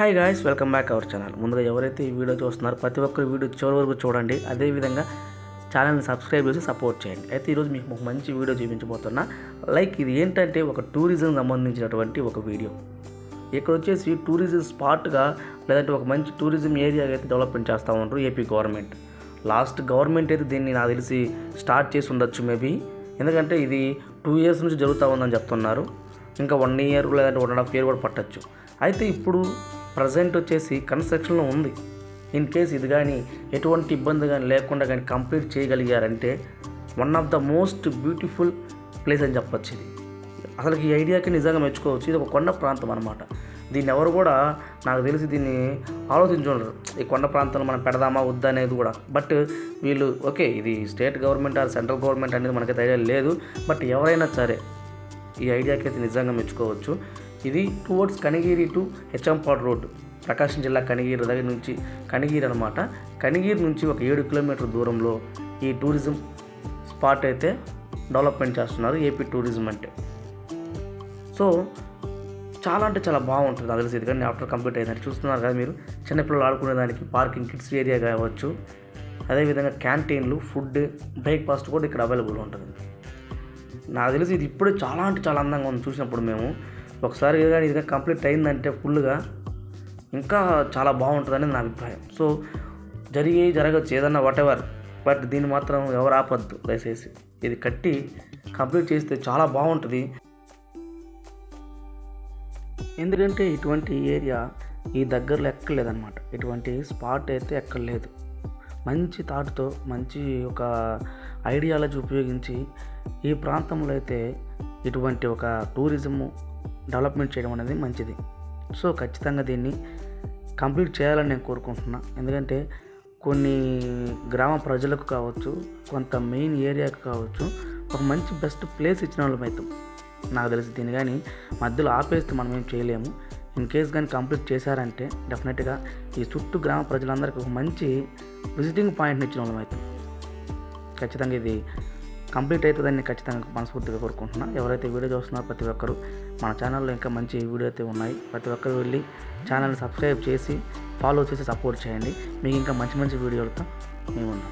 Hi guys, welcome back our channel. ముందుగా ఎవరైతే ఈ వీడియో చూస్తున్నారో ప్రతి ఒక్కరు వీడియో చివరి వరకు చూడండి. అదేవిధంగా ఛానల్ని సబ్స్క్రైబ్ చేసి సపోర్ట్ చేయండి. అయితే ఈరోజు మీకు ఒక మంచి వీడియో చూపించబోతున్నా. ఇది ఏంటంటే ఒక టూరిజం సంబంధించినటువంటి ఒక వీడియో. ఇక్కడ వచ్చేసి టూరిజం స్పాట్గా లేదంటే ఒక మంచి టూరిజం ఏరియాగా అయితే డెవలప్మెంట్ చేస్తూ ఉంటారు ఏపీ గవర్నమెంట్. లాస్ట్ గవర్నమెంట్ అయితే దీన్ని నాకు తెలిసి స్టార్ట్ చేసి ఉండొచ్చు మేబీ, ఎందుకంటే ఇది 2 years నుంచి జరుగుతూ ఉందని చెప్తున్నారు. ఇంకా 1 year లేదంటే 1.5 year కూడా పట్టచ్చు. అయితే ఇప్పుడు ప్రజెంట్ వచ్చేసి కన్స్ట్రక్షన్లో ఉంది. ఇన్ కేస్ ఇది కానీ ఎటువంటి ఇబ్బంది కానీ లేకుండా కానీ కంప్లీట్ చేయగలిగారంటే one of the most beautiful place అని చెప్పచ్చు. ఇది అసలు ఈ ఐడియాకి నిజంగా మెచ్చుకోవచ్చు. ఇది ఒక కొండ ప్రాంతం అనమాట. దీన్ని ఎవరు కూడా నాకు తెలిసి దీన్ని ఆలోచించుండరు, ఈ కొండ ప్రాంతంలో మనం పెడదామా వద్దా అనేది కూడా. బట్ వీళ్ళు ఓకే, ఇది state government or central government అనేది మనకైతే ఐడియా లేదు. బట్ ఎవరైనా సరే ఈ ఐడియాకి అయితే నిజంగా మెచ్చుకోవచ్చు. ఇది టువర్డ్స్ కనిగిరి టు హెచ్ఎంపాడ్ రోడ్, ప్రకాశం జిల్లా కనిగిరి దగ్గర నుంచి కనిగిరి అనమాట. కనిగిరి నుంచి ఒక 7 kilometer దూరంలో ఈ టూరిజం స్పాట్ అయితే డెవలప్మెంట్ చేస్తున్నారు ఏపీ టూరిజం అంటే. సో చాలా అంటే చాలా బాగుంటుంది నాకు తెలిసి. ఇది కానీ ఆఫ్టర్ కంప్లీట్ అయిందని చూస్తున్నారు కదా మీరు. చిన్నపిల్లలు ఆడుకునేదానికి పార్కింగ్, కిడ్స్ ఏరియా కావచ్చు. అదేవిధంగా క్యాంటీన్లు, ఫుడ్, బ్రేక్ఫాస్ట్ కూడా ఇక్కడ అవైలబుల్ ఉంటుంది. నాకు తెలిసి ఇది ఇప్పుడే చాలా అంటే చాలా అందంగా ఉంది చూసినప్పుడు మేము. ఒకసారి కానీ ఇది కంప్లీట్ అయిందంటే ఫుల్గా ఇంకా చాలా బాగుంటుందని నా అభిప్రాయం. సో జరగచ్చు ఏదన్నా వాటెవర్, బట్ దీన్ని మాత్రం ఎవరు ఆపద్దు దయచేసి. ఇది కట్టి కంప్లీట్ చేస్తే చాలా బాగుంటుంది. ఎందుకంటే ఇటువంటి ఏరియా ఈ దగ్గరలో ఎక్కర్లేదన్నమాట. ఇటువంటి స్పాట్ అయితే ఎక్కర్లేదు. మంచి థాట్తో, మంచి ఒక ఐడియాలజీ ఉపయోగించి ఈ ప్రాంతంలో అయితే ఇటువంటి ఒక టూరిజము డెవలప్మెంట్ చేయడం అనేది మంచిది. సో ఖచ్చితంగా దీన్ని కంప్లీట్ చేయాలని నేను కోరుకుంటున్నా. ఎందుకంటే కొన్ని గ్రామ ప్రజలకు కావచ్చు, కొంత మెయిన్ ఏరియాకు కావచ్చు, ఒక మంచి బెస్ట్ ప్లేస్ ఇచ్చిన వాళ్ళం అవుతాం. నాకు తెలిసి దీన్ని కానీ మధ్యలో ఆపేస్తే మనం ఏం చేయలేము. ఇన్ కేస్ కానీ కంప్లీట్ చేశారంటే డెఫినెట్గా ఈ చుట్టూ గ్రామ ప్రజలందరికీ ఒక మంచి విజిటింగ్ పాయింట్ని ఇచ్చిన వాళ్ళం అవుతాం. ఖచ్చితంగా ఇది కంప్లీట్ అవుతుందని ఖచ్చితంగా మనస్ఫూర్తిగా కోరుకుంటున్నా. ఎవరైతే వీడియో చూస్తున్నారో ప్రతి ఒక్కరు మన ఛానల్లో ఇంకా మంచి వీడియో అయితే ఉన్నాయి. ప్రతి ఒక్కరు వెళ్ళి ఛానల్ని సబ్స్క్రైబ్ చేసి ఫాలో చేసి సపోర్ట్ చేయండి. మీకు ఇంకా మంచి మంచి వీడియోలతో మేము ఉన్నాం.